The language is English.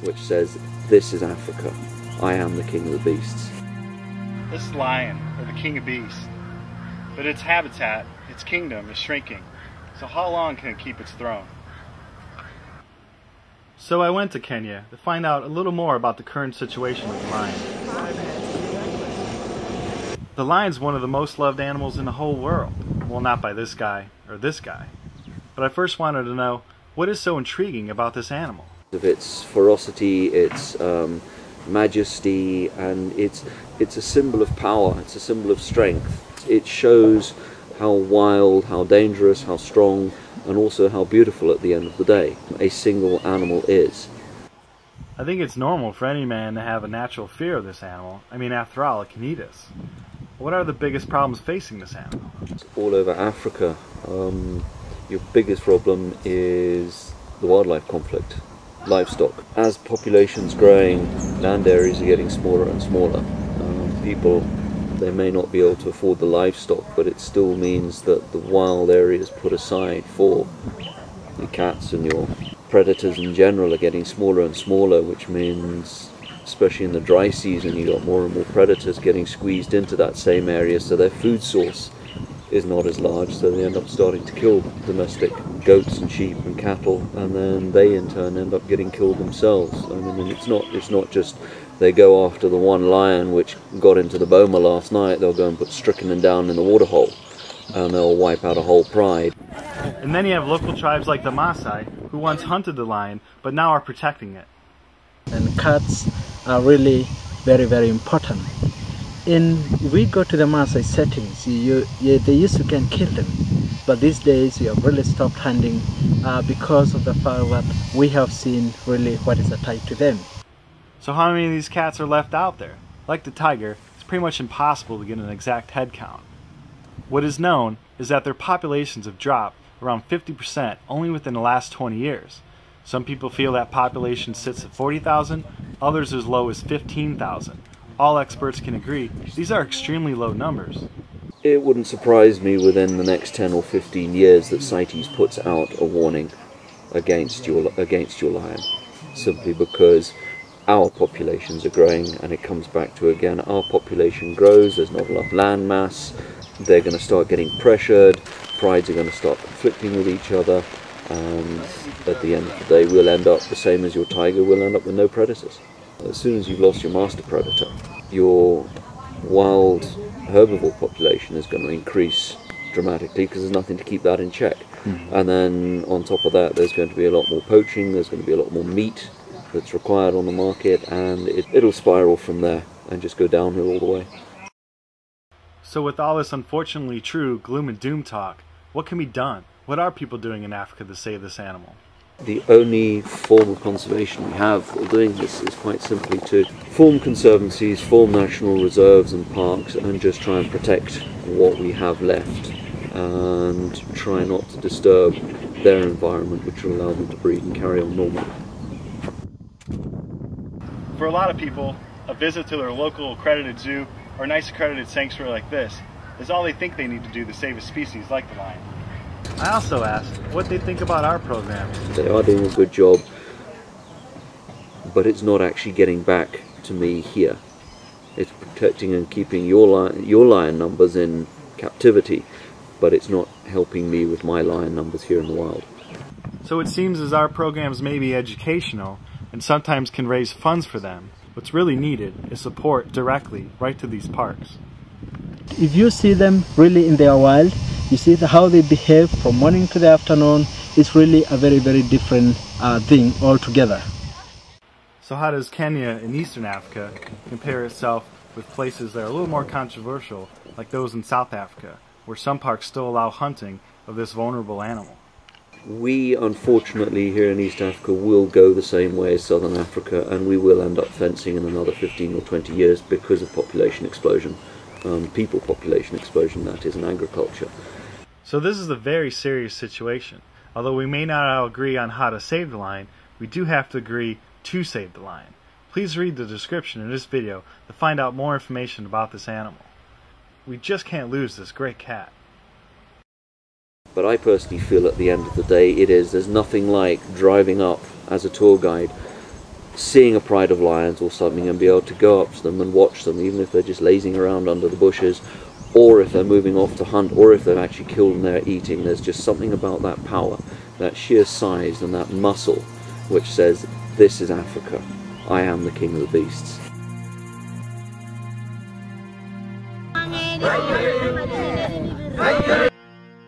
which says, "This is Africa. I am the king of the beasts." This lion, or the king of beasts, but its habitat, its kingdom, is shrinking. So how long can it keep its throne? So I went to Kenya to find out a little more about the current situation of the lion. The lion's one of the most loved animals in the whole world. Well, not by this guy or this guy. But I first wanted to know, what is so intriguing about this animal? Of its ferocity, its majesty, and it's a symbol of power, it's a symbol of strength. It shows how wild, how dangerous, how strong, and also how beautiful at the end of the day a single animal is. I think it's normal for any man to have a natural fear of this animal. I mean, after all, it can eat us. What are the biggest problems facing this animal? All over Africa, your biggest problem is the wildlife conflict, livestock. As population's growing, land areas are getting smaller and smaller. People, they may not be able to afford the livestock, but it still means that the wild areas put aside for your cats and your predators in general are getting smaller and smaller, which means, especially in the dry season, you got more and more predators getting squeezed into that same area, so their food source is not as large, so they end up starting to kill domestic goats and sheep and cattle, and then they in turn end up getting killed themselves. I mean, it's not just they go after the one lion which got into the boma last night. They'll go and put strychnine down in the waterhole, and they'll wipe out a whole pride. And then you have local tribes like the Maasai, who once hunted the lion, but now are protecting it. And cats are really very, very important. We go to the Maasai settings, they used to can kill them, but these days we have really stopped hunting because of the fact that we have seen really what is attached to them. So how many of these cats are left out there? Like the tiger, it's pretty much impossible to get an exact head count. What is known is that their populations have dropped around 50% only within the last 20 years. Some people feel that population sits at 40,000, others as low as 15,000. All experts can agree these are extremely low numbers. It wouldn't surprise me within the next 10 or 15 years that CITES puts out a warning against your lion, simply because our populations are growing, and it comes back to, again, our population grows, there's not enough land mass, they're going to start getting pressured, prides are going to start conflicting with each other, and at the end of the day we'll end up the same as your tiger, we'll end up with no predators. As soon as you've lost your master predator, your wild herbivore population is going to increase dramatically because there's nothing to keep that in check. And then on top of that, there's going to be a lot more poaching, there's going to be a lot more meat that's required on the market, and it'll spiral from there and just go downhill all the way. So with all this unfortunately true gloom and doom talk, what can be done? What are people doing in Africa to save this animal? The only form of conservation we have for doing this is quite simply to form conservancies, form national reserves and parks, and just try and protect what we have left and try not to disturb their environment, which will allow them to breed and carry on normally. For a lot of people, a visit to their local accredited zoo or a nice accredited sanctuary like this is all they think they need to do to save a species like the lion. I also asked what they think about our programs. They are doing a good job, but it's not actually getting back to me here. It's protecting and keeping your lion numbers in captivity, but it's not helping me with my lion numbers here in the wild. So it seems as our programs may be educational and sometimes can raise funds for them. What's really needed is support directly right to these parks. If you see them really in their wild, you see how they behave from morning to the afternoon. It's really a very, very different thing altogether. So how does Kenya in Eastern Africa compare itself with places that are a little more controversial, like those in South Africa, where some parks still allow hunting of this vulnerable animal? We, unfortunately, here in East Africa will go the same way as Southern Africa, and we will end up fencing in another 15 or 20 years because of population explosion. People population explosion, that is, in agriculture. So this is a very serious situation. Although we may not all agree on how to save the lion, we do have to agree to save the lion. Please read the description in this video to find out more information about this animal. We just can't lose this great cat. But I personally feel at the end of the day there's nothing like driving up as a tour guide seeing a pride of lions or something and be able to go up to them and watch them, even if they're just lazing around under the bushes, or if they're moving off to hunt, or if they've actually killed and they're eating. There's just something about that power, that sheer size and that muscle, which says, this is Africa. I am the king of the beasts.